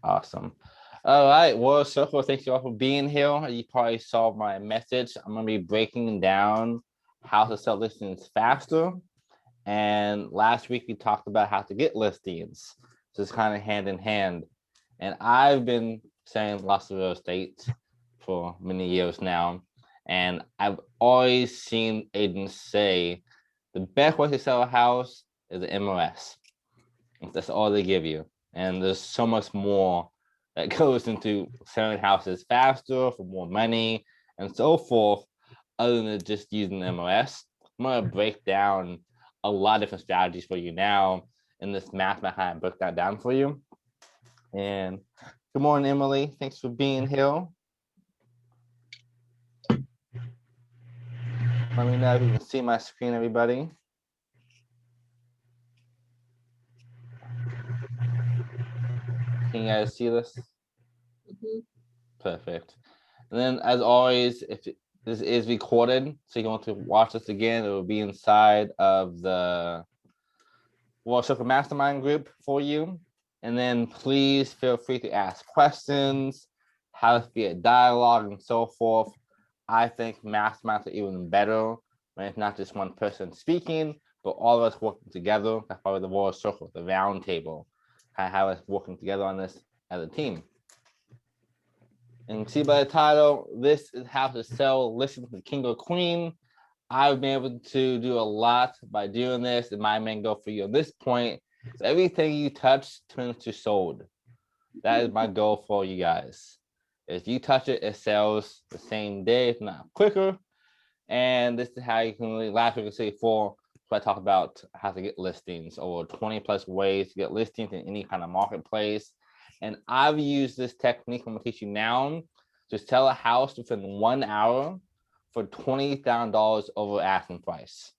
Awesome. All right, well, Circle, thank you all for being here. You probably saw my message. I'm going to be breaking down how to sell listings faster. And last week, we talked about how to get listings. So it's kind of hand in hand. And I've been selling lots of real estate for many years now. And I've always seen agents say the best way to sell a house is an MLS. That's all they give you. And there's so much more that goes into selling houses faster for more money and so forth, other than just using MLS. I'm going to break down a lot of different strategies for you now in this math behind break that down for you. And good morning, Emily. Thanks for being here. Let me know if you can see my screen, everybody. Can you guys see this? Perfect. And then, as always, if this is recorded, so you want to watch this again, it will be inside of the Circle Mastermind group for you. And then please feel free to ask questions, how to be a dialogue, and so forth. I think masterminds are even better when it's not just one person speaking, but all of us working together. That's probably the Royal Circle, the round table. Kind of have us working together on this as a team. And you can see by the title, this is how to sell listings to the king or queen. I've been able to do a lot by doing this, and my main goal for you at this point is everything you touch turns to sold. That is my goal for you guys. If you touch it, it sells the same day, if not quicker. And this is how you can, last week I say before, so I talked about how to get listings, or 20 plus ways to get listings in any kind of marketplace. And I've used this technique I'm gonna teach you now to sell a house within 1 hour for $20,000 over asking price.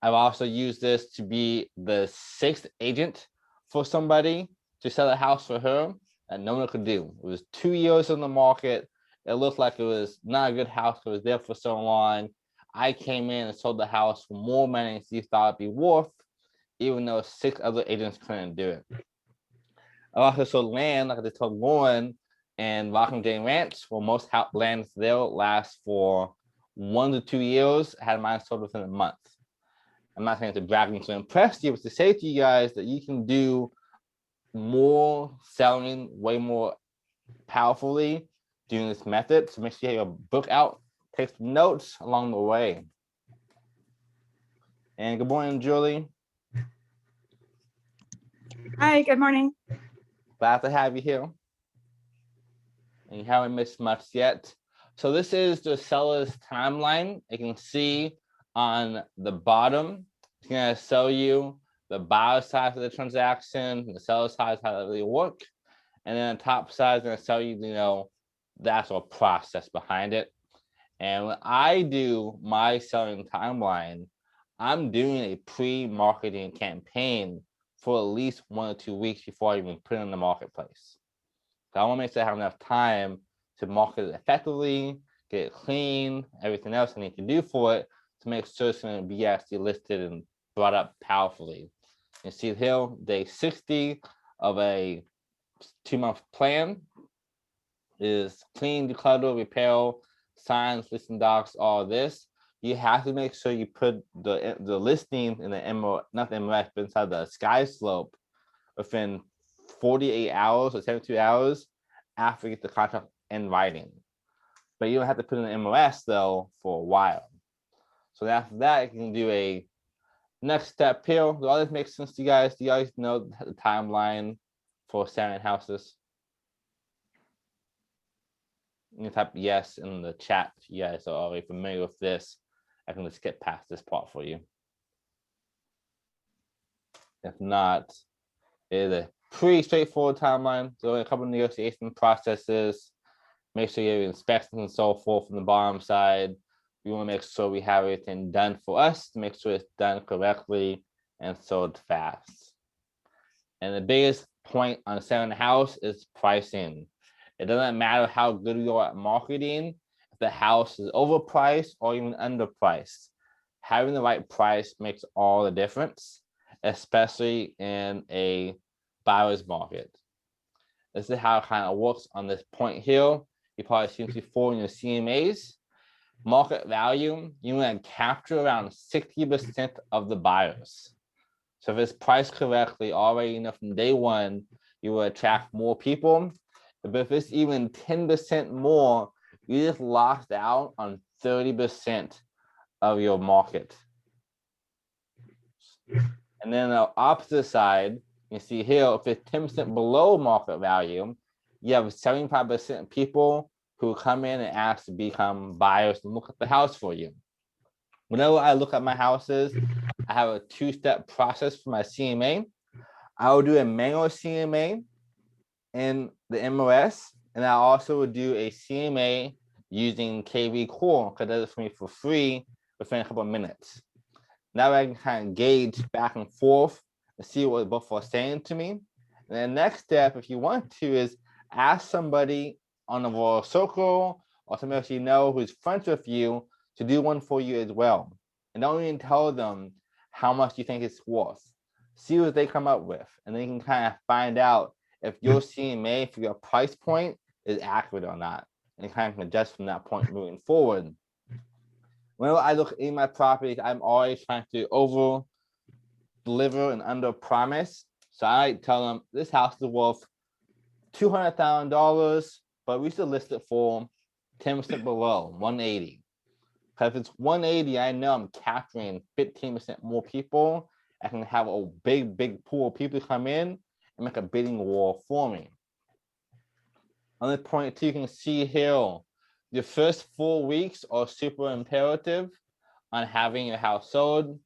I've also used this to be the 6th agent for somebody to sell a house for her that no one could do. It was 2 years on the market. It looked like it was not a good house. It was there for so long. I came in and sold the house for more money than she thought it'd be worth, even though 6 other agents couldn't do it. I also sold land, like I just told Lauren, and Rockham J Ranch, where most lands there last for 1 to 2 years. I had mine sold within a month. I'm not saying to brag and to impress you, but to say to you guys that you can do more selling way more powerfully doing this method. So make sure you have your book out, take some notes along the way. And good morning, Julie. Hi, good morning. Glad to have you here. And you haven't missed much yet. So this is the seller's timeline. You can see on the bottom, it's going to show you the buyer side of the transaction, the seller side, how that really work. And then the top side is going to show you, the actual process behind it. And when I do my selling timeline, I'm doing a pre-marketing campaign for at least 1 or 2 weeks before I even put it in the marketplace. So I want to make sure I have enough time to market it effectively, get it clean, everything else I need to do for it to make sure it's going to be actually listed and brought up powerfully. You see here, day 60 of a 2-month plan is clean, declutter, repair, signs, listing docs, all this. You have to make sure you put the listing in the not the MLS, but inside the sky slope within 48 hours or 72 hours after you get the contract in writing. But you don't have to put in the MLS though for a while. So after that, you can do a next step here. Do all this make sense to you guys? Do you guys know the timeline for selling houses? You type yes in the chat. You guys are already familiar with this. I can just skip past this part for you. If not, it is a pretty straightforward timeline. So a couple of negotiation processes. Make sure you have inspections and so forth from the bottom side. We want to make sure we have everything done for us to make sure it's done correctly and sold fast. And the biggest point on selling a house is pricing. It doesn't matter how good you are at marketing if the house is overpriced or even underpriced. Having the right price makes all the difference. especially in a buyer's market. This is how it kind of works on this point here. You probably seen this before in your CMAs. Market value, you want to capture around 60% of the buyers. So if it's priced correctly already, from day one, you will attract more people. But if it's even 10% more, you just lost out on 30% of your market. And then the opposite side, you see here, if it's 10% below market value, you have 75% of people who come in and ask to become buyers and look at the house for you. Whenever I look at my houses, I have a two-step process for my CMA. I will do a manual CMA in the MLS, and I also would do a CMA using KV Core, because it does it for me for free within a couple of minutes. Now I can kind of gauge back and forth and see what both are saying to me. And the next step, if you want to, is ask somebody on the Royal Circle or somebody else you know who's friends with you to do one for you as well. And don't even tell them how much you think it's worth. See what they come up with, and then you can kind of find out if your CMA for your price point is accurate or not, and kind of adjust from that point moving forward. Whenever I look in my properties, I'm always trying to over deliver and under promise. So I tell them this house is worth $200,000, but we should list it for 10% below, 180. Because if it's 180, I know I'm capturing 15% more people. I can have a big pool of people come in and make a bidding war for me. On this point too, you can see here, the first 4 weeks are super imperative on having your house sold.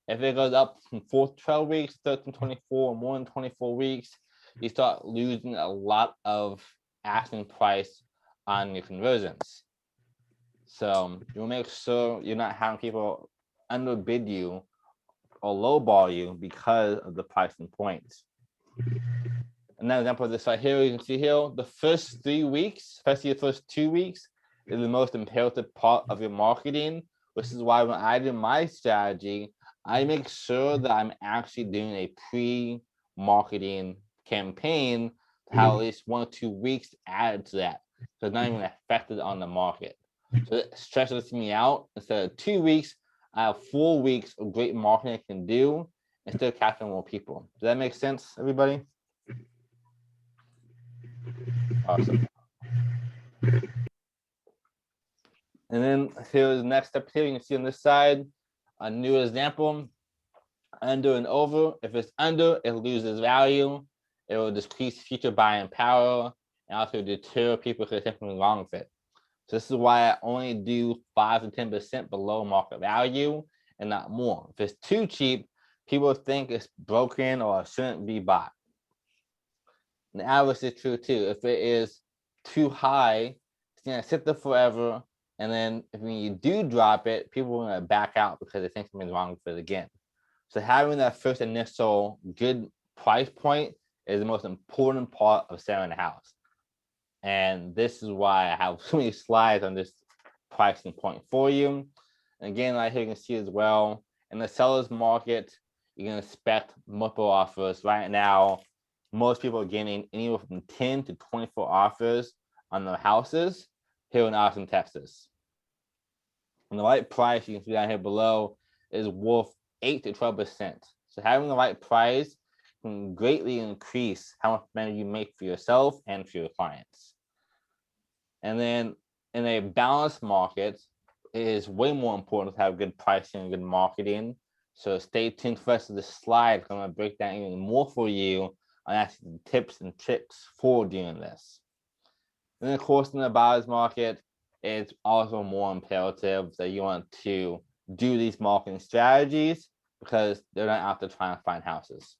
If it goes up from 4 to 12 weeks, 13, 24, more than 24 weeks, you start losing a lot of asking price on your conversions. So you'll make sure you're not having people underbid you or lowball you because of the pricing points. Another example of this right here, you can see here, the first 3 weeks, especially the first 2 weeks, is the most imperative part of your marketing, which is why when I do my strategy, I make sure that I'm actually doing a pre-marketing campaign to have at least 1 or 2 weeks added to that. So it's not even affected on the market. So it stretches me out. Instead of 2 weeks, I have 4 weeks of great marketing I can do and still capture more people. Does that make sense, everybody? Awesome. And then here's the next step here. You can see on this side, a new example, under and over. If it's under, it loses value. It will decrease future buying power and also deter people because there's something wrong with it. So this is why I only do 5 to 10% below market value and not more. If it's too cheap, people think it's broken or shouldn't be bought. And the average is true too. If it is too high, it's gonna sit there forever. And then if when you do drop it, people are gonna back out because they think something's wrong with it again. So having that first initial good price point is the most important part of selling a house. And this is why I have so many slides on this pricing point for you. And again, like here you can see as well, in the seller's market, you can expect multiple offers. Right now, most people are getting anywhere from 10 to 24 offers on their houses here in Austin, Texas. And the right price, you can see down here below, is worth 8 to 12%. So having the right price can greatly increase how much money you make for yourself and for your clients. And then in a balanced market, it is way more important to have good pricing and good marketing. So stay tuned for the rest of the slide. I'm going to break down even more for you on actually tips and tricks for doing this. And then of course, in the buyer's market, it's also more imperative that you want to do these marketing strategies because they're not out there trying to find houses.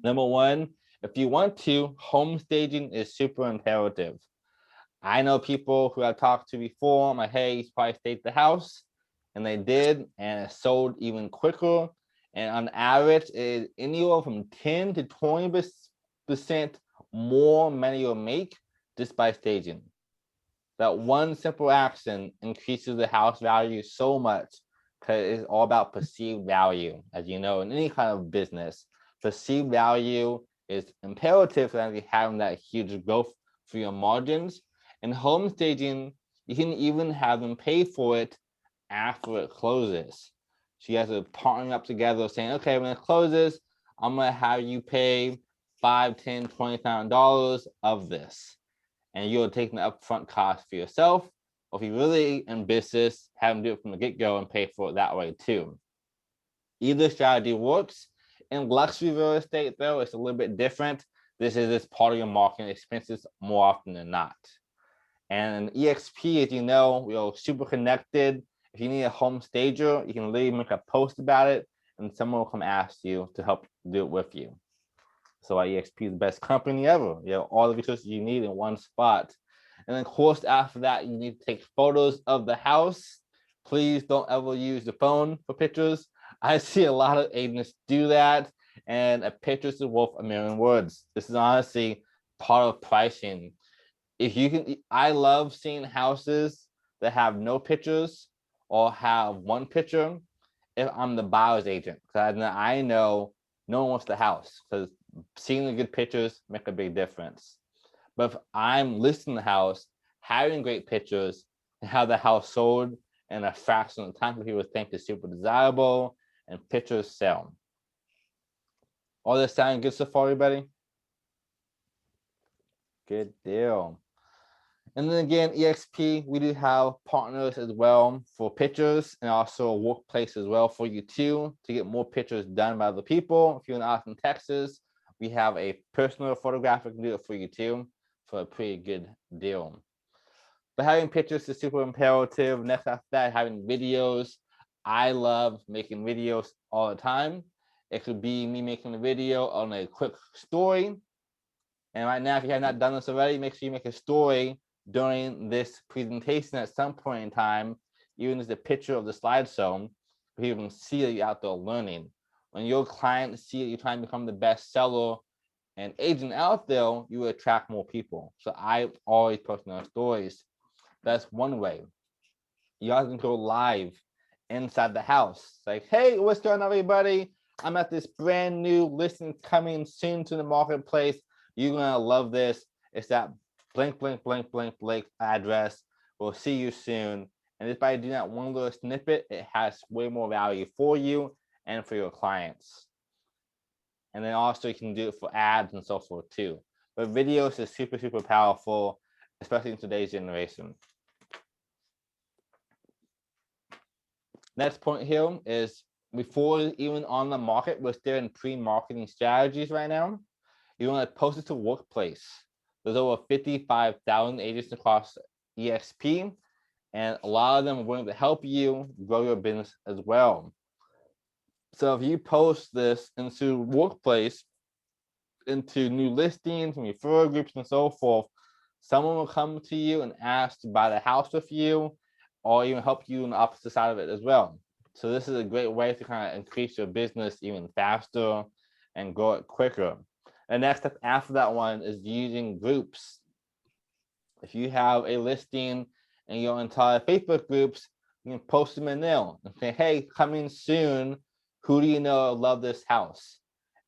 Number one, if you want to, home staging is super imperative. I know people who I've talked to before, I'm like, hey, you should probably stage the house. And they did, and it sold even quicker. And on average, it is anywhere from 10 to 20% more money you'll make just by staging. That one simple action increases the house value so much because it's all about perceived value. As you know, in any kind of business, perceived value is imperative for actually having that huge growth for your margins. And home staging, you can even have them pay for it after it closes. So you guys are partnering up together saying, okay, when it closes, I'm gonna have you pay $5, $10, $20,000 of this. And you're taking the upfront cost for yourself. Or if you really in business, have them do it from the get-go and pay for it that way too. Either strategy works. In luxury real estate, though, it's a little bit different. This is part of your marketing expenses more often than not. And EXP, as you know, we're super connected. If you need a home stager, you can literally make a post about it, and someone will come ask you to help do it with you. So EXP is the best company ever. You have all the resources you need in one spot. And then, of course, after that, you need to take photos of the house. Please don't ever use the phone for pictures. I see a lot of agents do that, and a picture is worth a million words. This is honestly part of pricing. If you can, I love seeing houses that have no pictures or have one picture if I'm the buyer's agent, because I know no one wants the house, because seeing the good pictures make a big difference. But if I'm listing the house, having great pictures, and have the house sold in a fraction of the time that people think is super desirable, and pictures sell. All this sound good so far, everybody? Good deal. And then again, EXP, we do have partners as well for pictures, and also a workplace as well for you too, to get more pictures done by other people. If you're in Austin, Texas, we have a personal photographer can do it for you too, for a pretty good deal. But having pictures is super imperative. Next after that, having videos. I love making videos all the time. It could be me making a video on a quick story. And right now, if you have not done this already, make sure you make a story during this presentation at some point in time, even as a picture of the slideshow, people can see that you're out there learning. When your clients see that you're trying to become the best seller and agent out there, you will attract more people. So I always post on stories. That's one way. You guys can go live inside the house. Like, hey, what's going on, everybody? I'm at this brand new listing coming soon to the marketplace. You're gonna love this. It's that blank, blank, blank, blank, blank address. We'll see you soon. And just by doing that one little snippet, it has way more value for you and for your clients. And then also you can do it for ads and so forth too. But videos is super, super powerful, especially in today's generation. Next point here is before even on the market, we're still in pre-marketing strategies right now. You want to post it to workplace. There's over 55,000 agents across EXP, and a lot of them are willing to help you grow your business as well. So if you post this into workplace, into new listings and referral groups and so forth, someone will come to you and ask to buy the house with you, or even help you on the opposite side of it as well. So this is a great way to kind of increase your business even faster and grow it quicker. And next step after that one is using groups. If you have a listing in your entire Facebook groups, you can post them in there and say, hey, coming soon, who do you know love this house?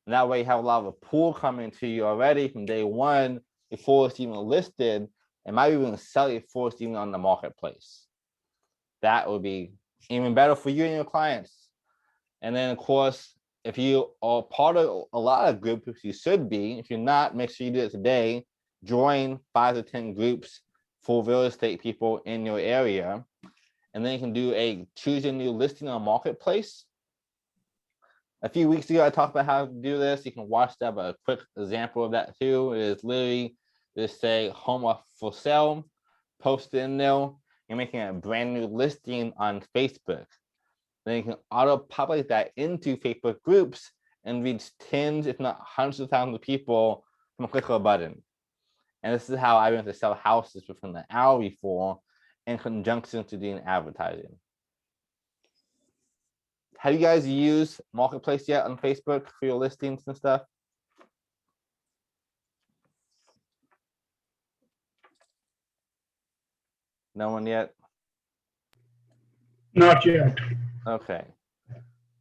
And that way you have a lot of a pool coming to you already from day one before it's even listed, and might even sell it before it's even on the marketplace. That would be even better for you and your clients. And then, of course, if you are part of a lot of groups, you should be. If you're not, make sure you do it today. Join 5 to 10 groups for real estate people in your area. And then you can do a choose a new listing on marketplace. A few weeks ago, I talked about how to do this. You can watch that, but a quick example of that too is literally just say home for sale, post it in there. You're making a brand new listing on Facebook. Then you can auto-populate that into Facebook groups and reach tens, if not hundreds of thousands of people from a click of a button. And this is how I went to sell houses within the hour before in conjunction to doing advertising. Have you guys used Marketplace yet on Facebook for your listings and stuff? No one yet? Not yet. Okay.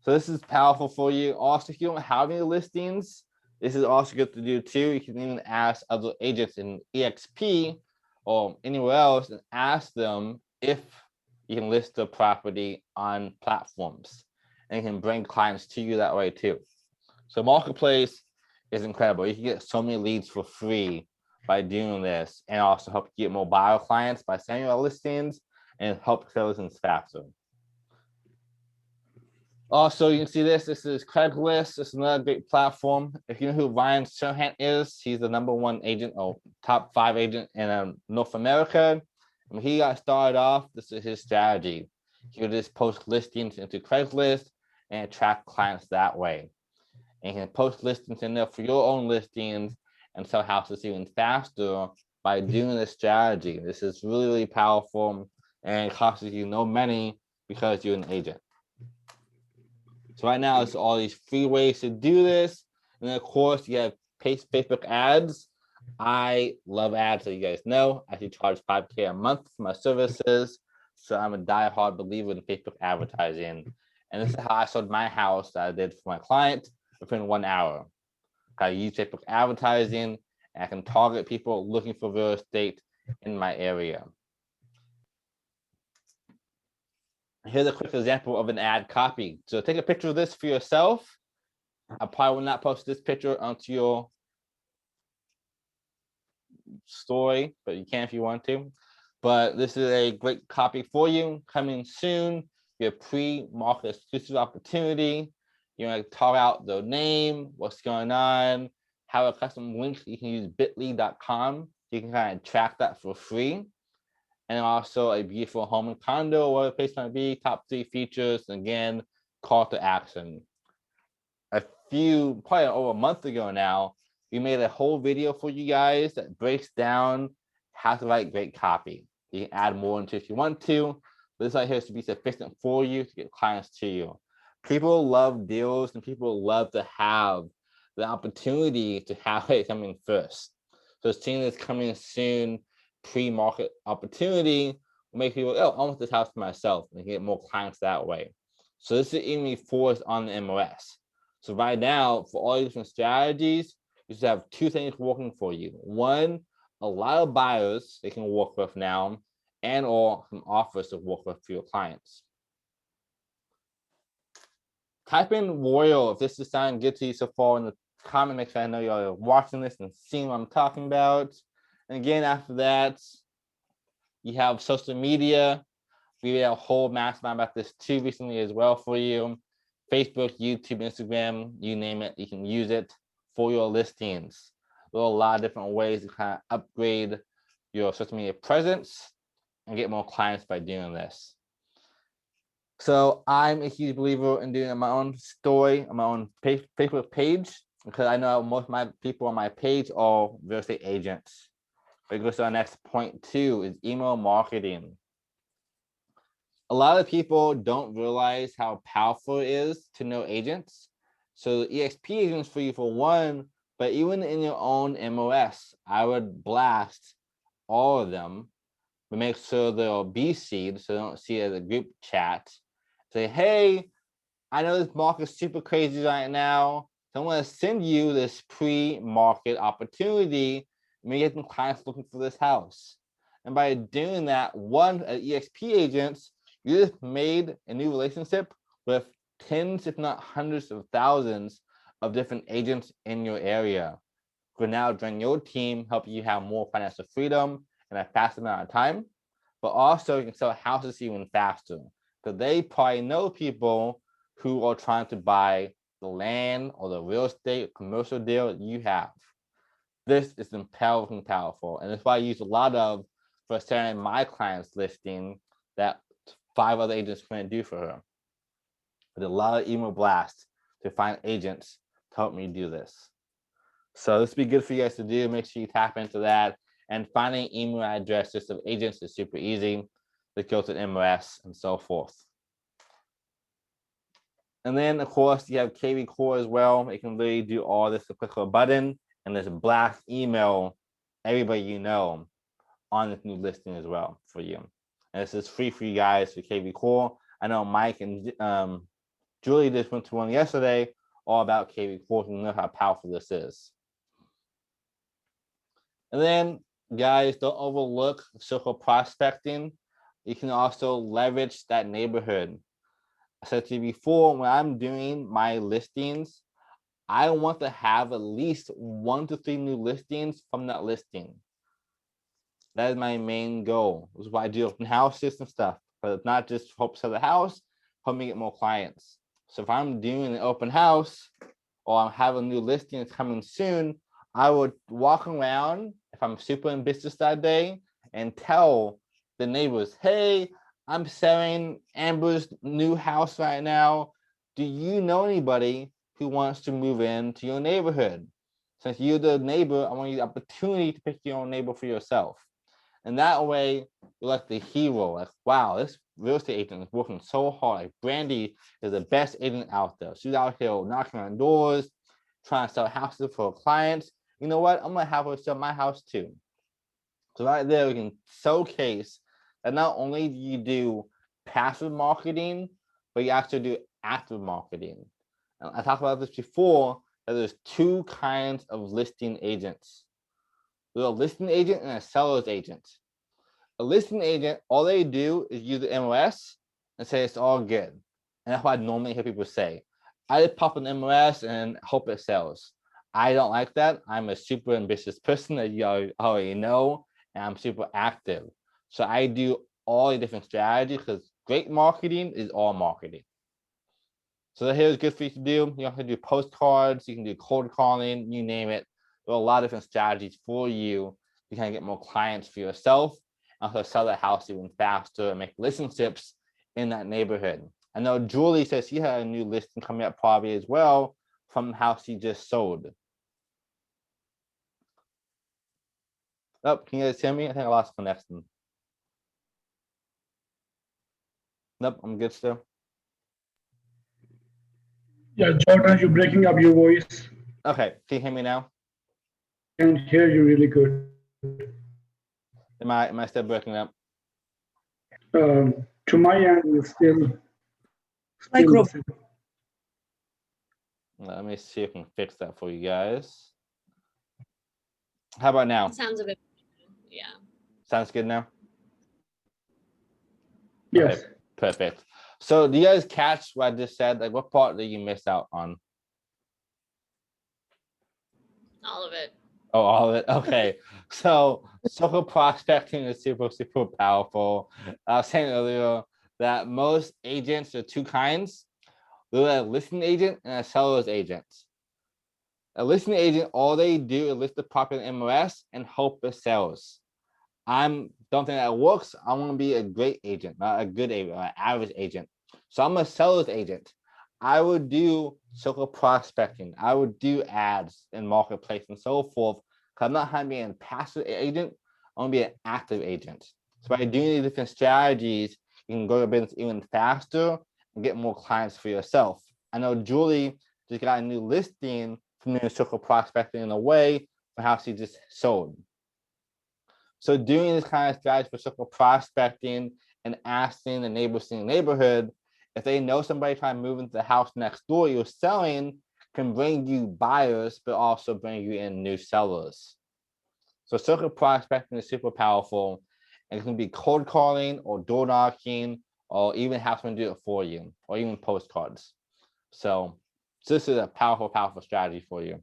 So this is powerful for you. Also, if you don't have any listings, this is also good to do too. You can even ask other agents in EXP or anywhere else and ask them if you can list the property on platforms, and you can bring clients to you that way too. So Marketplace is incredible. You can get so many leads for free by doing this, and also help you get mobile clients by sending out listings and help sell listings faster. Also, you can see this. This is Craigslist. This is another great platform. If you know who Ryan Serhant is, he's the #1 agent or top 5 agent in North America. When he got started off, this is his strategy. He would just post listings into Craigslist and attract clients that way. And you can post listings in there for your own listings and sell houses even faster by doing this strategy. This is really, really powerful, and it costs you no money because you're an agent. So right now, it's all these free ways to do this. And then, of course, you have Facebook ads. I love ads, as you guys know. I actually charge $5K a month for my services. So I'm a diehard believer in Facebook advertising. And this is how I sold my house that I did for my client within 1 hour. I use Facebook advertising, and I can target people looking for real estate in my area. Here's a quick example of an ad copy. So take a picture of this for yourself. I probably will not post this picture onto your story, but you can if you want to. But this is a great copy for you. Coming soon, your pre-market exclusive opportunity. You want to talk out the name, what's going on, have a custom link. You can use bit.ly.com. You can kind of track that for free. And also a beautiful home and condo, whatever the place might be, top 3 features, and again, call to action. Probably over a month ago now, we made a whole video for you guys that breaks down how to write great copy. You can add more into it if you want to, but this right here is to be sufficient for you to get clients to you. People love deals, and people love to have the opportunity to have it coming first. So seeing this coming soon, pre-market opportunity will make people, oh, I want this house for myself, and get more clients that way. So this is even before it's on the MLS. So right now, for all these different strategies, you just have 2 things working for you. One, a lot of buyers they can work with now, and or some offers to work with for your clients. Type in Royal if this is sounding good to you so far in the comment. Make sure I know you're watching this and seeing what I'm talking about. And again, after that, you have social media. We had a whole mastermind about this too recently as well for you. Facebook, YouTube, Instagram, you name it, you can use it for your listings. There are a lot of different ways to kind of upgrade your social media presence and get more clients by doing this. So I'm a huge believer in doing my own story on my own Facebook page, because I know most of my people on my page are real estate agents. We go to our next point 2 is email marketing. A lot of people don't realize how powerful it is to know agents. So the EXP agents for you for one, but even in your own MOS, I would blast all of them, but make sure they'll be seed so they don't see it as a group chat. Say, hey, I know this market's super crazy right now, so I'm going to send you this pre-market opportunity. Maybe get some clients looking for this house. And by doing that, one, as EXP agents, you just made a new relationship with tens, if not hundreds of thousands of different agents in your area who can now join your team, help you have more financial freedom in a fast amount of time. But also, you can sell houses even faster, because they probably know people who are trying to buy the land or the real estate commercial deal that you have. This is empowering, powerful, and that's why I use a lot of for sharing my clients' listing that 5 other agents couldn't do for her. With a lot of email blasts to find agents to help me do this. So this would be good for you guys to do. Make sure you tap into that. And finding email addresses of agents is super easy. Let's go to MLS and so forth. And then, of course, you have KV Core as well. You can really do all this with a click of a button, and there's a blast email everybody you know on this new listing as well for you. And this is free for you guys for KV Core. I know Mike and Julie just went to one yesterday all about K-14. You know how powerful this is. And then, guys, don't overlook circle prospecting. You can also leverage that neighborhood. I said to you before, when I'm doing my listings, I want to have at least 1 to 3 new listings from that listing. That is my main goal. This is why I do open houses and stuff. But it's not just hope to sell the house, help me get more clients. So if I'm doing an open house or I'm having new listings coming soon, I would walk around if I'm super in business that day and tell the neighbors, hey, I'm selling Amber's new house right now. Do you know anybody who wants to move into your neighborhood? Since you're the neighbor, I want you the opportunity to pick your own neighbor for yourself. And that way, you're like the hero. Like, wow, this real estate agent is working so hard. Like, Brandy is the best agent out there. She's out here knocking on doors, trying to sell houses for clients. You know what? I'm going to have her sell my house too. So right there, we can showcase that not only do you do passive marketing, but you actually do active marketing. And I talked about this before, that there's 2 kinds of listing agents. There's a listing agent and a seller's agent. A listing agent, all they do is use the MLS and say it's all good. And that's what I normally hear people say. I just pop an MLS and hope it sells. I don't like that. I'm a super ambitious person that you already know, and I'm super active. So I do all the different strategies because great marketing is all marketing. So here's good for you to do. You can do postcards, you can do cold calling, you name it. There are a lot of different strategies for you to kind of get more clients for yourself, and also sell the house even faster and make relationships in that neighborhood. I know Julie says she had a new listing coming up probably as well from the house she just sold. Oh, can you guys hear me? I think I lost connection. Nope, I'm good still. Yeah, Jordan, you're breaking up your voice. Okay, can you hear me now? I can hear you really good. Am I still breaking up? To my end, it's still Micro. the same. Let me see if I can fix that for you guys. How about now? Sounds a bit, yeah. Sounds good now? Yes. Okay, perfect. So do you guys catch what I just said? Like, what part did you miss out on? All of it. Oh, all of it. Okay. So social prospecting is super, super powerful. I was saying earlier that most agents are 2 kinds. They're a listing agent and a seller's agent. A listing agent, all they do is list the property in MLS and hope it sells. Don't think that works. I want to be a great agent, not a good agent, or an average agent. So I'm a seller's agent. I would do social prospecting. I would do ads in marketplace and so forth. Because I'm not going to be a passive agent. I want to be an active agent. So by doing these different strategies, you can grow your business even faster and get more clients for yourself. I know Julie just got a new listing from doing social prospecting in a way for how she just sold. So doing this kind of strategy for circle prospecting and asking the neighbors in the neighborhood, if they know somebody trying to move into the house next door you're selling, can bring you buyers, but also bring you in new sellers. So circle prospecting is super powerful. And it can be cold calling or door knocking, or even have someone do it for you, or even postcards. So this is a powerful, powerful strategy for you.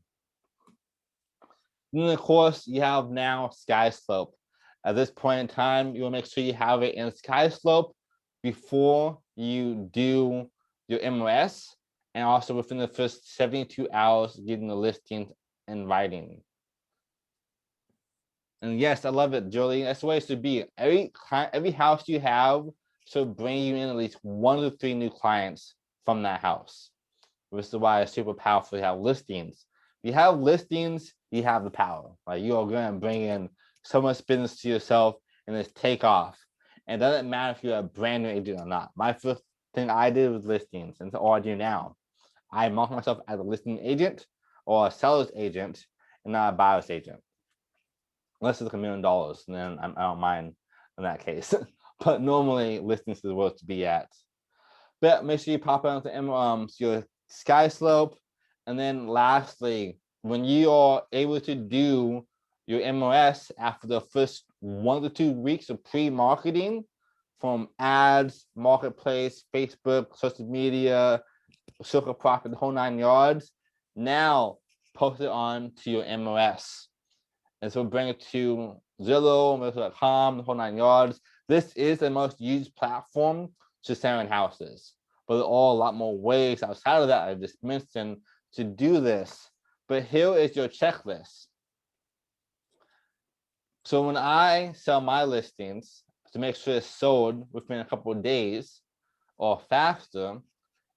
And then of course, you have now sky slope. At this point in time, you will make sure you have it in sky slope before you do your MLS, and also within the first 72 hours, getting the listing in writing. And yes, I love it, Julie. That's the way it should be. Every house you have should bring you in at least 1 to 3 new clients from that house. This is why it's super powerful to have listings. If you have listings, you have the power. Like, you are going to bring in so much business to yourself and just take off. And it doesn't matter if you're a brand new agent or not. My first thing I did was listings, and so all I do now. I market myself as a listing agent or a seller's agent and not a buyer's agent. Unless it's like $1 million, and then I don't mind in that case. But normally listings is where to be at. But make sure you pop out to your sky slope. And then lastly, when you are able to do your MOS after the first 1 to 2 weeks of pre-marketing from ads, marketplace, Facebook, social media, circle profit, the whole 9 yards, now post it on to your MOS. And so bring it to Zillow, Realtor.com, the whole 9 yards. This is the most used platform to selling houses, but there are a lot more ways outside of that I just mentioned to do this. But here is your checklist. So when I sell my listings, to make sure it's sold within a couple of days or faster,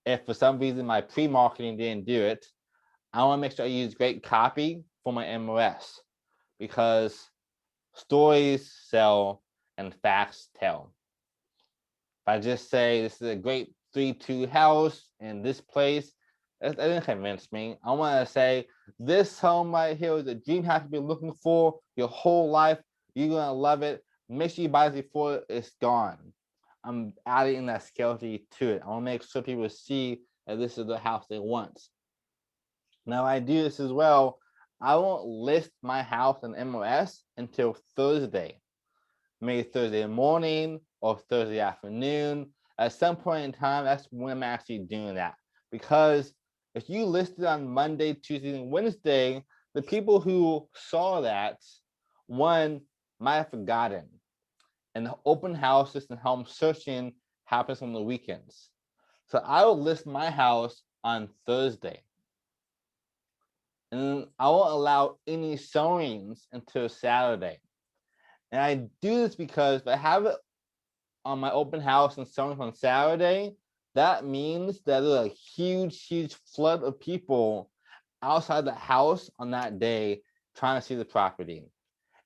if for some reason my pre-marketing didn't do it, I want to make sure I use great copy for my MOS, because stories sell and facts tell. If I just say this is a great 3-2 house in this place, that didn't convince me. I want to say this home right here is a dream house you've been looking for your whole life. You're gonna love it. Make sure you buy it before it's gone. I'm adding that scarcity to it. I want to make sure people see that this is the house they want. Now I do this as well. I won't list my house on MOS until Thursday, maybe Thursday morning or Thursday afternoon. At some point in time, that's when I'm actually doing that. Because if you list it on Monday, Tuesday, and Wednesday, the people who saw that, one, might have forgotten. And the open houses and home searching happens on the weekends. So I will list my house on Thursday. And I won't allow any showings until Saturday. And I do this because if I have it on my open house and showings on Saturday, that means that there's a huge flood of people outside the house on that day trying to see the property.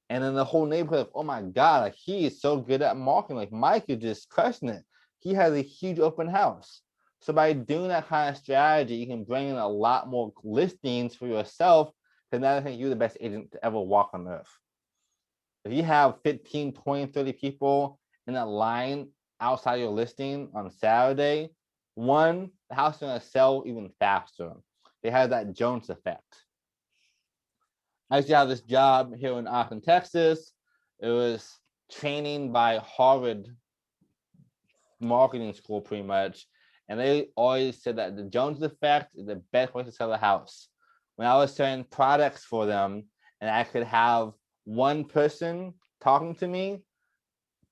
And then the whole neighborhood, oh my God, like he is so good at marketing. Like Mike is just crushing it. He has a huge open house. So by doing that kind of strategy, you can bring in a lot more listings for yourself, because now I think you're the best agent to ever walk on earth. If you have 15, 20, 30 people in a line outside your listing on Saturday, one, the house is going to sell even faster. They have that Jones effect. I used to have this job here in Austin, Texas. It was training by Harvard marketing school, pretty much. And they always said that the Jones effect is the best way to sell a house. When I was selling products for them and I could have one person talking to me,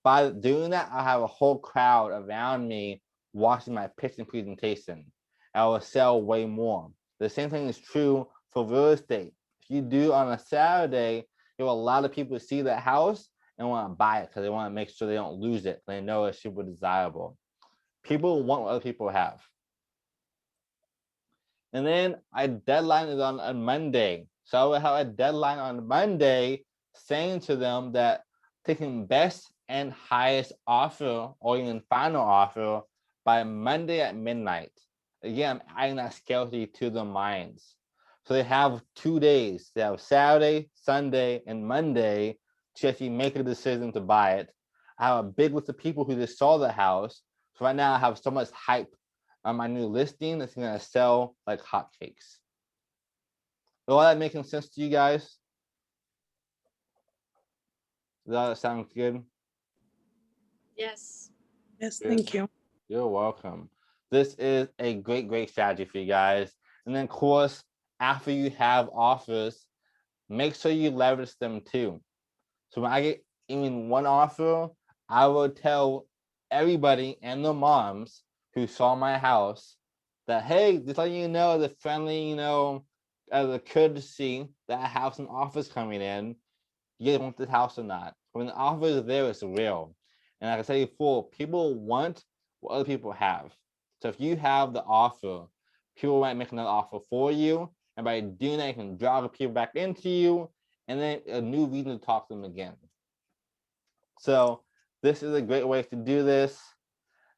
by doing that, I have a whole crowd around me watching my pitch and presentation. I will sell way more. The same thing is true for real estate. If you do on a Saturday, you have a lot of people see that house and want to buy it because they want to make sure they don't lose it. They know it's super desirable. People want what other people have. And then a deadline is on Monday. So I will have a deadline on Monday saying to them that taking best and highest offer or even final offer by Monday at midnight. Again, I'm adding that scarcity to their minds. So they have 2 days. They have Saturday, Sunday, and Monday to actually make a decision to buy it. I have a big list of people who just saw the house. So right now I have so much hype on my new listing that's going to sell like hotcakes. Is all that making sense to you guys? Does that sound good? Yes. Yes, Good. thank you. You're welcome. This is a great strategy for you guys. And then, of course, after you have offers, make sure you leverage them too. So when I get even one offer, I will tell everybody and their moms who saw my house that, hey, just letting you know, the friendly, as a courtesy, that house and offers coming in, you guys want this house or not? When the offer is there, it's real. And like I said before, people want what other people have. So if you have the offer, people might make another offer for you. And by doing that, you can draw the people back into you, and then a new reason to talk to them again. So this is a great way to do this.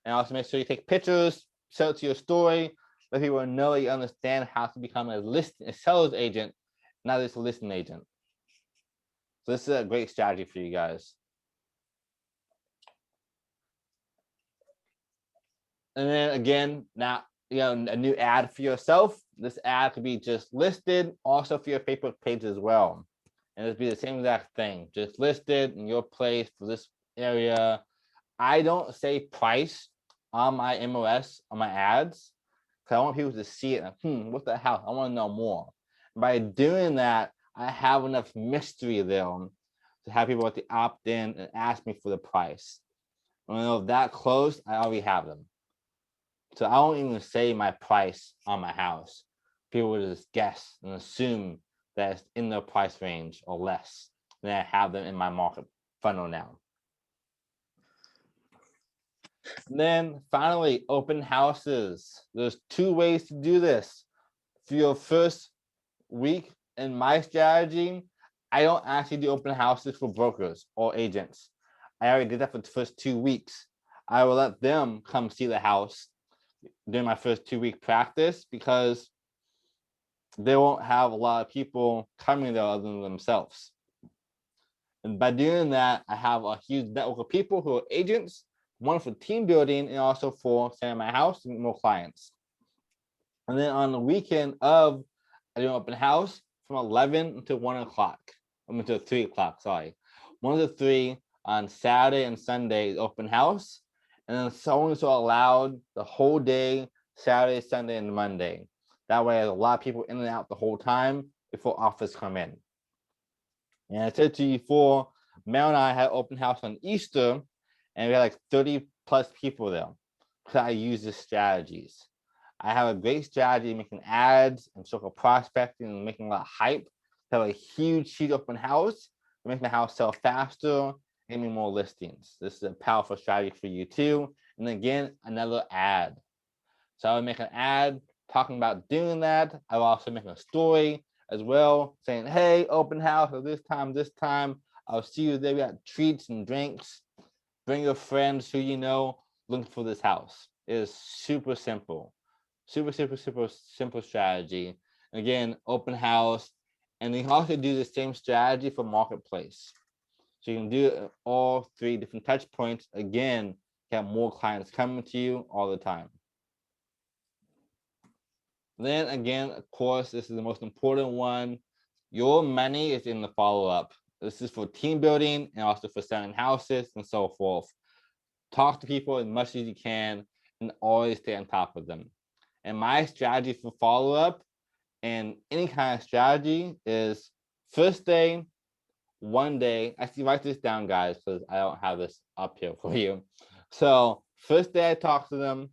And also make sure you take pictures, show it to your story, let people know you understand how to become a seller's agent, not just a listing agent. So this is a great strategy for you guys. And then again, now a new ad for yourself. This ad could be just listed, also for your Facebook page as well. And it'd be the same exact thing, just listed in your place for this area. I don't say price on my MLS on my ads because I want people to see it. And, what the hell? I want to know more. By doing that, I have enough mystery there to have people to opt in and ask me for the price. When I know that close, I already have them. So I don't even say my price on my house. People will just guess and assume that it's in their price range or less. Then I have them in my market funnel now. And then finally, open houses. There's 2 ways to do this. For your first week in my strategy, I don't actually do open houses for brokers or agents. I already did that for the first 2 weeks. I will let them come see the house during my first 2-week practice because they won't have a lot of people coming there other than themselves. And by doing that, I have a huge network of people who are agents, one for team building and also for selling my house and more clients. And then on the weekend of, I do an open house from 11 until 1 o'clock. Until 3 o'clock, sorry. 1 to 3 on Saturday and Sunday open house. And then someone's allowed the whole day, Saturday, Sunday, and Monday. That way, there's a lot of people in and out the whole time before offers come in. And I said to you before, Mel and I had open house on Easter, and we had like 30 plus people there because I use the strategies. I have a great strategy making ads and social prospecting and making a lot of hype to have a huge sheet open house, making the house sell faster, getting more listings. This is a powerful strategy for you too. And again, another ad. So I would make an ad talking about doing that. I will also make a story as well, saying, hey, open house at this time. I'll see you there. We got treats and drinks. Bring your friends who you know looking for this house. It is super simple. Super simple strategy. Again, open house. And you can also do the same strategy for marketplace. So you can do all 3 different touch points. Again, you have more clients coming to you all the time. Then again, of course, this is the most important one. Your money is in the follow-up. This is for team building and also for selling houses and so forth. Talk to people as much as you can and always stay on top of them. And my strategy for follow-up and any kind of strategy is first day, 1 day. Actually, write this down, guys, because I don't have this up here for you. So first day I talk to them,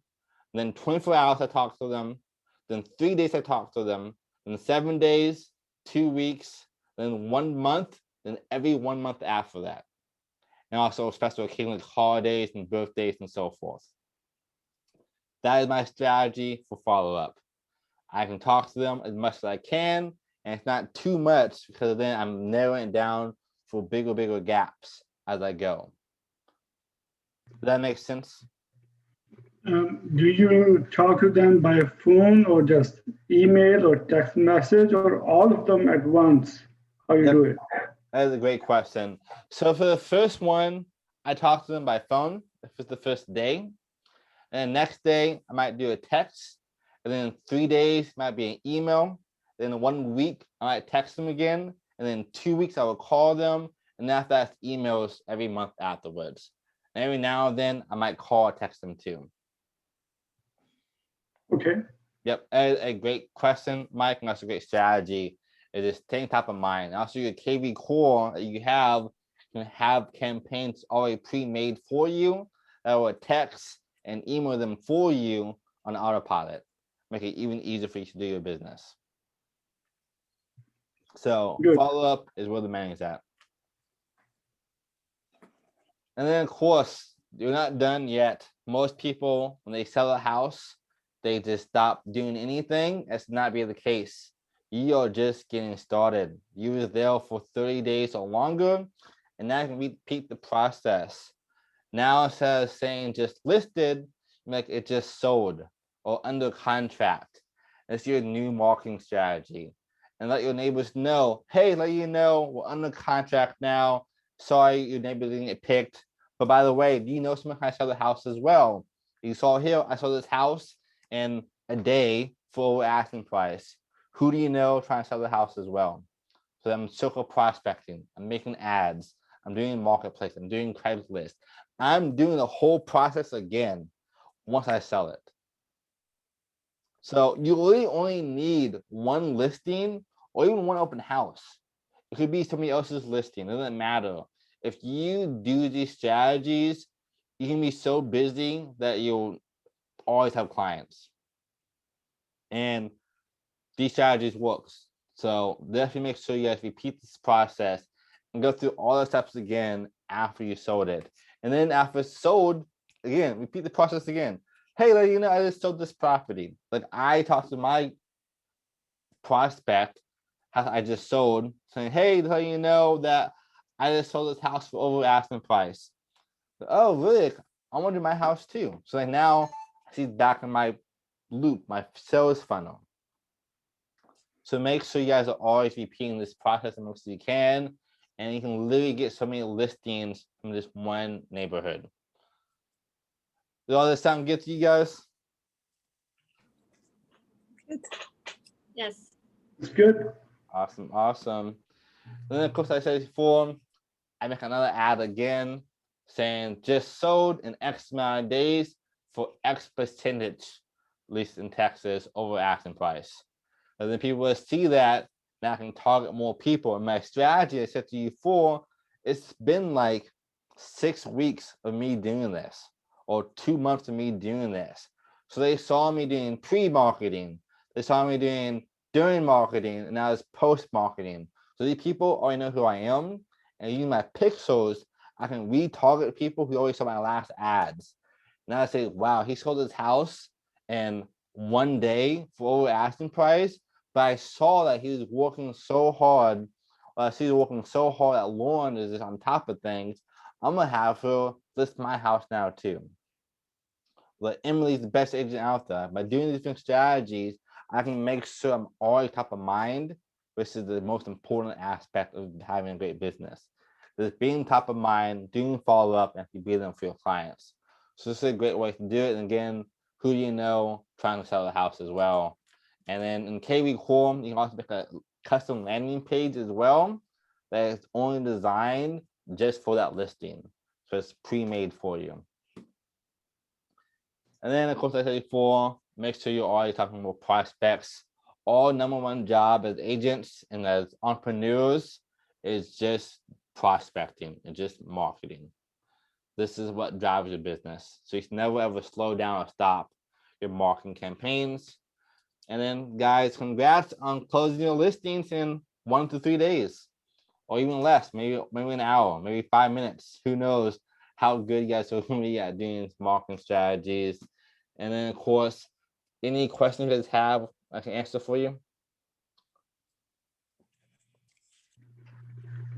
then 24 hours I talk to them, then 3 days I talk to them, then 7 days, 2 weeks, then 1 month, then every 1 month after that. And also special occasions like holidays and birthdays and so forth. That is my strategy for follow-up. I can talk to them as much as I can, and it's not too much because then I'm narrowing it down for bigger gaps as I go. Does that make sense? Do you talk to them by phone or just email or text message or all of them at once? How you do it? That is a great question. So for the first one, I talk to them by phone if it's the first day. And the next day, I might do a text. And then 3 days might be an email. Then 1 week, I might text them again. And then 2 weeks, I will call them. And after that, emails every month afterwards. And every now and then, I might call or text them too. Okay. Yep, a great question, Mike, and that's a great strategy. It is staying top of mind. Also, your KV core that you can have campaigns already pre-made for you that will text and email them for you on autopilot. Make it even easier for you to do your business. So follow-up is where the money is at. And then, of course, you're not done yet. Most people, when they sell a house, they just stop doing anything. That's not be the case. You are just getting started. You were there for 30 days or longer, and now you can repeat the process. Now, instead of saying just listed, make it just sold or under contract. That's your new marketing strategy. And let your neighbors know, hey, let you know we're under contract now. Sorry, your neighbor didn't get picked. But by the way, do you know someone can sell the house as well? You saw here, I saw this house in a day for over asking price. Who do you know trying to sell the house as well? So I'm circle prospecting, I'm making ads, I'm doing marketplace, I'm doing Craigslist. I'm doing the whole process again once I sell it. So you really only need one listing or even one open house. It could be somebody else's listing, it doesn't matter. If you do these strategies, you can be so busy that you'll always have clients. And these strategies works. So definitely make sure you guys repeat this process and go through all the steps again after you sold it. And then after it's sold, again, repeat the process again. Hey, like, you know, I just sold this property. Like I talked to my prospect, I just sold, saying, hey, so you know that I just sold this house for over asking price. Oh, really? I want to do my house too. So like now she's back in my loop, my sales funnel. So make sure you guys are always repeating this process as much as you can, and you can literally get so many listings from this one neighborhood. Does all this sound good to you guys? Yes. It's good. Awesome, awesome. Then of course I said before, I make another ad again saying just sold in X amount of days for X percentage, at least in Texas, over asking price. And then people will see that, and I can target more people. And my strategy I said to you before, it's been like 6 weeks of me doing this, or 2 months of me doing this. So they saw me doing pre-marketing, they saw me doing during marketing, and now it's post-marketing. So these people already know who I am, and using my pixels, I can retarget people who always saw my last ads. Now I say, wow, he sold his house in 1 day for over asking price. But I saw that he was working so hard. I see working so hard that Lauren is just on top of things. I'm gonna have her list my house now too. But Emily's the best agent out there. By doing these different strategies, I can make sure I'm always top of mind, which is the most important aspect of having a great business. Just being top of mind, doing follow up, and be them for your clients. So this is a great way to do it. And again, who do you know trying to sell the house as well? And then in KV Quorum, you can also make a custom landing page as well that is only designed just for that listing. So it's pre-made for you. And then, of course, I said before, make sure you're always talking about prospects. Our number one job as agents and as entrepreneurs is just prospecting and just marketing. This is what drives your business. So you can never ever slow down or stop your marketing campaigns. And then, guys, congrats on closing your listings in 1 to 3 days, or even less, maybe an hour, maybe 5 minutes. Who knows how good you guys are going to be at doing marketing strategies. And then, of course, any questions you guys have, I can answer for you.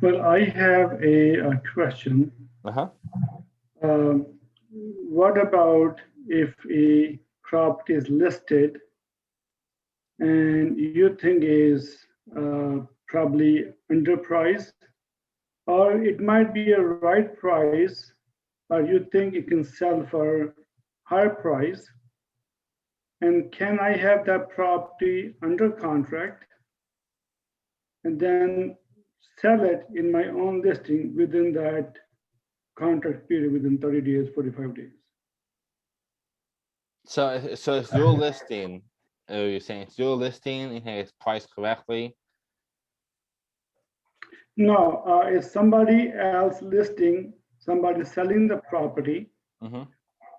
Well, I have a question. What about if a property is listed and you think is probably underpriced, or it might be a right price, or you think it can sell for higher price, and can I have that property under contract and then sell it in my own listing within that contract period, within 30 days, 45 days? So it's your listing. You're saying it's your listing, and it's priced correctly. No, if somebody else listing, somebody selling the property,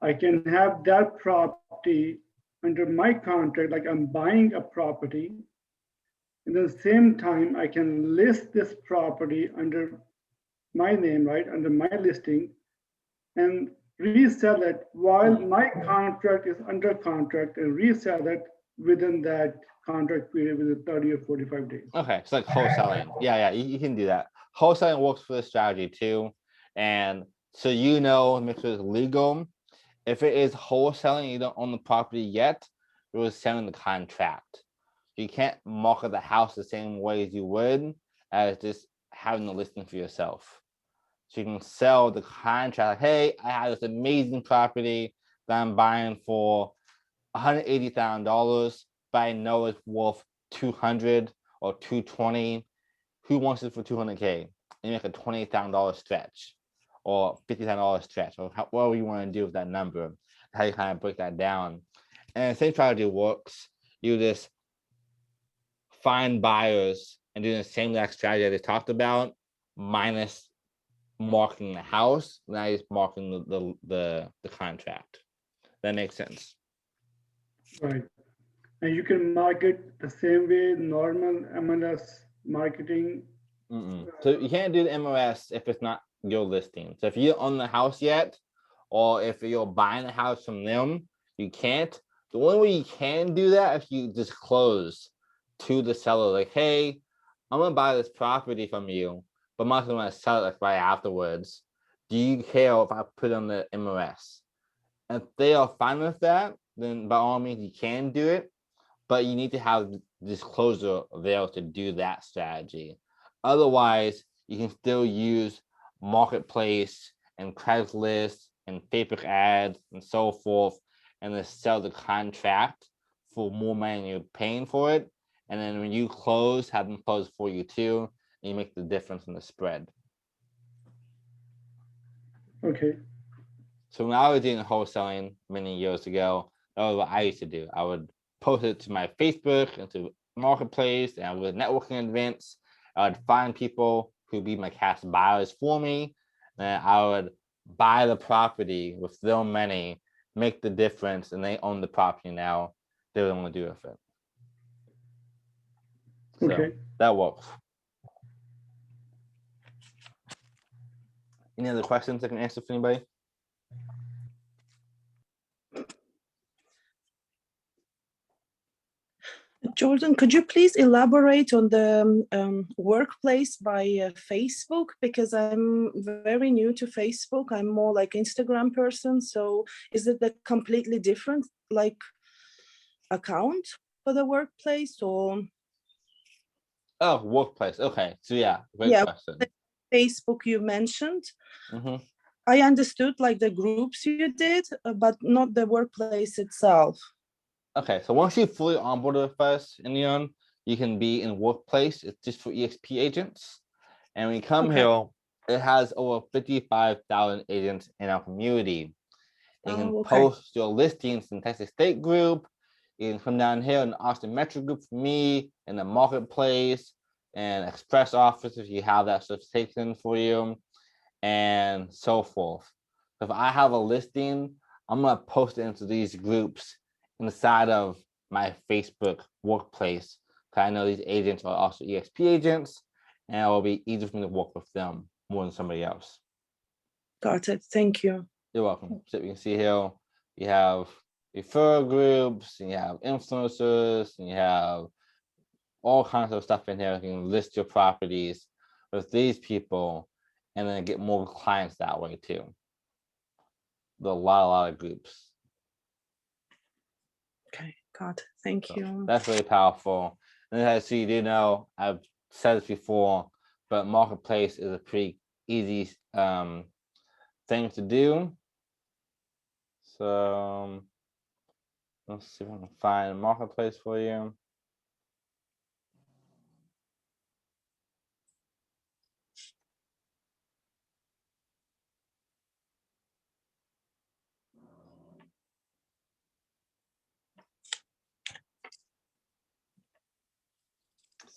I can have that property under my contract, like I'm buying a property. And at the same time, I can list this property under my name, right, under my listing, and resell it while my contract is under contract, and resell it within that contract period within 30 or 45 days. Okay, it's like wholesaling. Yeah, you can do that. Wholesaling works for this strategy too. And so make sure it's legal. If it is wholesaling, you don't own the property yet, you're selling the contract. You can't market the house the same way as you would as just having the listing for yourself. So you can sell the contract, like, hey, I have this amazing property that I'm buying for $180,000, but I know it's worth 200 or 220. Who wants it for 200K? You make a $28,000 stretch or $50,000 stretch, or whatever you want to do with that number. How you kind of break that down. And the same strategy works. You just find buyers and do the same exact strategy I just talked about, minus marking the house. Now you're just marking the contract. That makes sense. Right. And you can market the same way normal MLS marketing. So you can't do the MLS if it's not your listing. So if you don't own the house yet, or if you're buying a house from them, you can't. The only way you can do that if you disclose to the seller, like, hey, I'm gonna buy this property from you, but I'm not gonna sell it like right afterwards. Do you care if I put it on the MLS? And if they are fine with that, then by all means you can do it, but you need to have disclosure there to do that strategy. Otherwise, you can still use Marketplace and Craigslist and Facebook ads and so forth, and then sell the contract for more money than you're paying for it. And then when you close, have them close for you too, and you make the difference in the spread. Okay. So when I was doing wholesaling many years ago, that was what I used to do. I would post it to my Facebook and to Marketplace, and with networking events, I would find people who'd be my cash buyers for me, and I would buy the property with their money, make the difference, and they own the property now. They don't want to do with it. So Okay. that works. Any other questions I can answer for anybody? Jordan, could you please elaborate on the workplace by Facebook? Because I'm very new to Facebook. I'm more like Instagram person. So is it a completely different like account for the workplace or? Oh, workplace. Okay. So yeah, great question. Facebook you mentioned. Mm-hmm. I understood like the groups you did, but not the workplace itself. Okay, so once you fully onboarded with us, Indian, you can be in workplace. It's just for EXP agents. And when you come here, it has over 55,000 agents in our community. You can post your listings in Texas State group. You can come down here in the Austin Metro group for me, in the marketplace, and express office if you have that certification for you, and so forth. So if I have a listing, I'm gonna post it into these groups inside of my Facebook workplace, because I know these agents are also EXP agents, and it will be easier for me to work with them more than somebody else. Got it. Thank you. You're welcome. So you can see here, you have referral groups, and you have influencers, and you have all kinds of stuff in here. You can list your properties with these people, and then get more clients that way too. There's a lot of groups. Okay, got it. Thank you. That's really powerful. And as you do know, I've said this before, but marketplace is a pretty easy thing to do. So let's see if I can find a marketplace for you.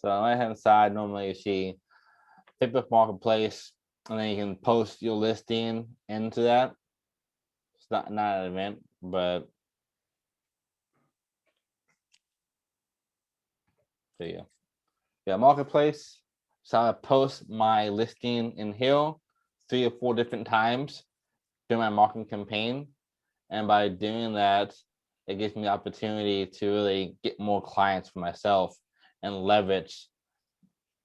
So on the right hand side, normally you see Facebook Marketplace, and then you can post your listing into that. It's not an event, but there you go. Yeah, Marketplace. So I post my listing in here 3 or 4 different times during my marketing campaign. And by doing that, it gives me the opportunity to really get more clients for myself and leverage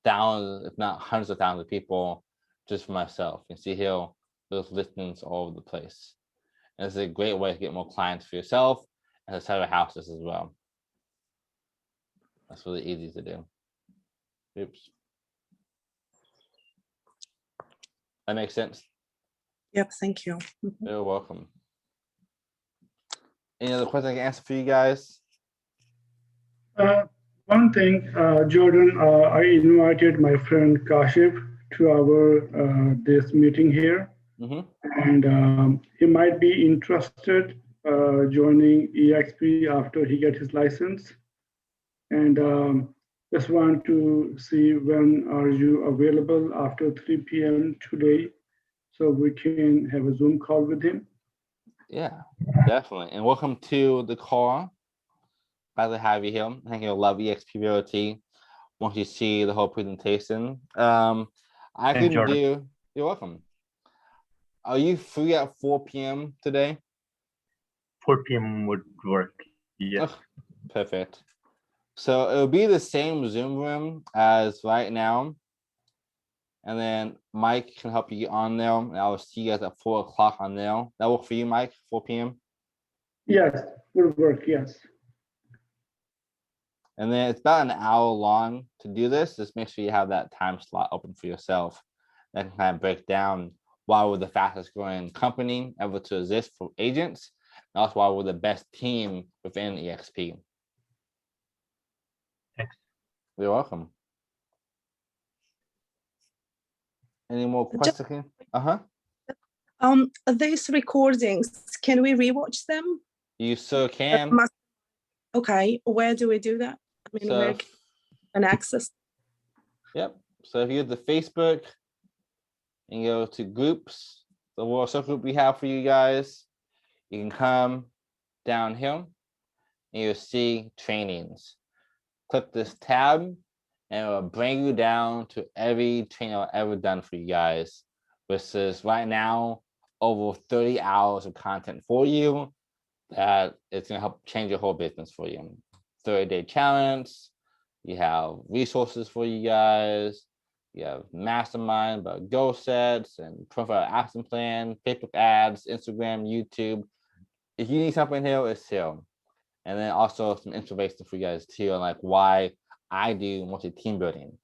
thousands, if not hundreds of thousands of people just for myself. You can see here, those listings all over the place. And it's a great way to get more clients for yourself and to sell your houses as well. That's really easy to do. Oops. That makes sense? Yep, thank you. You're welcome. Any other questions I can answer for you guys? One thing, Jordan, I invited my friend Kashif to our this meeting here, Mm-hmm. and he might be interested joining EXP after he gets his license. And just want to see when are you available after 3 p.m. today, so we can have a Zoom call with him. Yeah, definitely. And welcome to the call. Glad to have you here. I think you'll love EXP Realty once you see the whole presentation. I Thanks, can Jordan. do. You're welcome. Are you free at 4 p.m. today? 4 p.m. would work. Yes. Oh, perfect. So it'll be the same Zoom room as right now. And then Mike can help you get on there. And I will see you guys at 4 o'clock on there. That work for you, Mike? 4 p.m. Yes, would work. Yes. And then it's about an hour long to do this. Just make sure you have that time slot open for yourself. That can kind of break down why we're the fastest growing company ever to exist for agents. And also why we're the best team within EXP. Thanks. You're welcome. Any more Just- questions? These recordings, can we rewatch them? You sure can. Okay, where do we do that? I mean, where So, can access? yep. So if you go to Facebook and go to groups, the World Circle group we have for you guys, you can come down here and you'll see trainings. Click this tab and it will bring you down to every training I've ever done for you guys, which is right now over 30 hours of content for you that is going to help change your whole business for you. 30-day challenge, you have resources for you guys, you have Mastermind, but goal sets and profile action plan, Facebook ads, Instagram, YouTube. If you need something here, it's here. And then also some inspiration for you guys too, on like why I do mostly team building.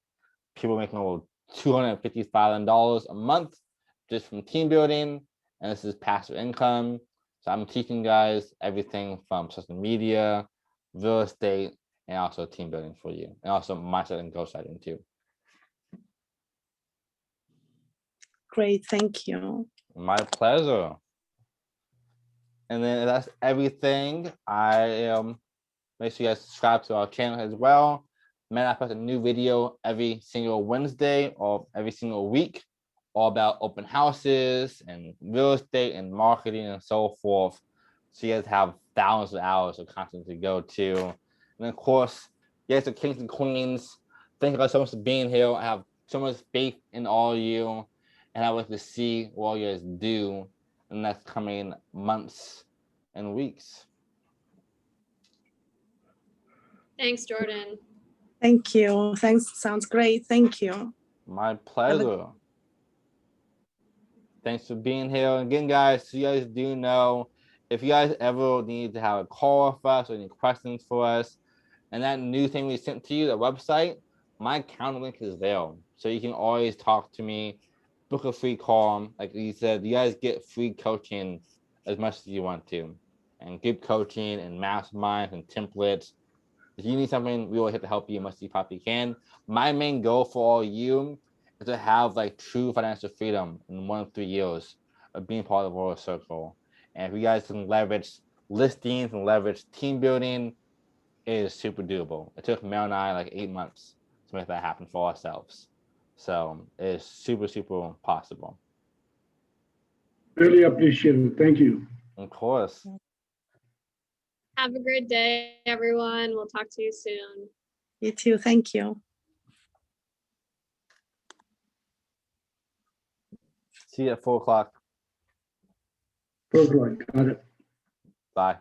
People making over $250,000 a month just from team building, and this is passive income. So I'm teaching guys everything from social media, real estate, and also team building for you, and also mindset and goal setting too. Great, thank you. My pleasure. And then that's everything. I make sure you guys subscribe to our channel as well. Man, I post a new video every single Wednesday or every single week, all about open houses and real estate and marketing and so forth. So you guys have thousands of hours of content to go to. And of course, you guys are kings and queens. Thank you guys so much for being here. I have so much faith in all of you, and I would like to see what you guys do in the next coming months and weeks. Thanks, Jordan. Thank you. Thanks. Sounds great. Thank you. My pleasure. Thanks for being here. And again, guys, so you guys do know, if you guys ever need to have a call with us or any questions for us, and that new thing we sent to you, the website, my account link is there. So you can always talk to me, book a free call. Like you said, you guys get free coaching as much as you want to, and group coaching and masterminds and templates. If you need something, we will here to help you as much as you possibly can. My main goal for all you is to have like true financial freedom in 1 to 3 years of being part of the Royal Circle. And if you guys can leverage listings and leverage team building, it is super doable. It took Mel and I like 8 months to make that happen for ourselves. So it is super, super possible. Really appreciate it. Thank you. Of course. Have a great day, everyone. We'll talk to you soon. You too. Thank you. See you at 4 o'clock. Perfect. Got it. Bye.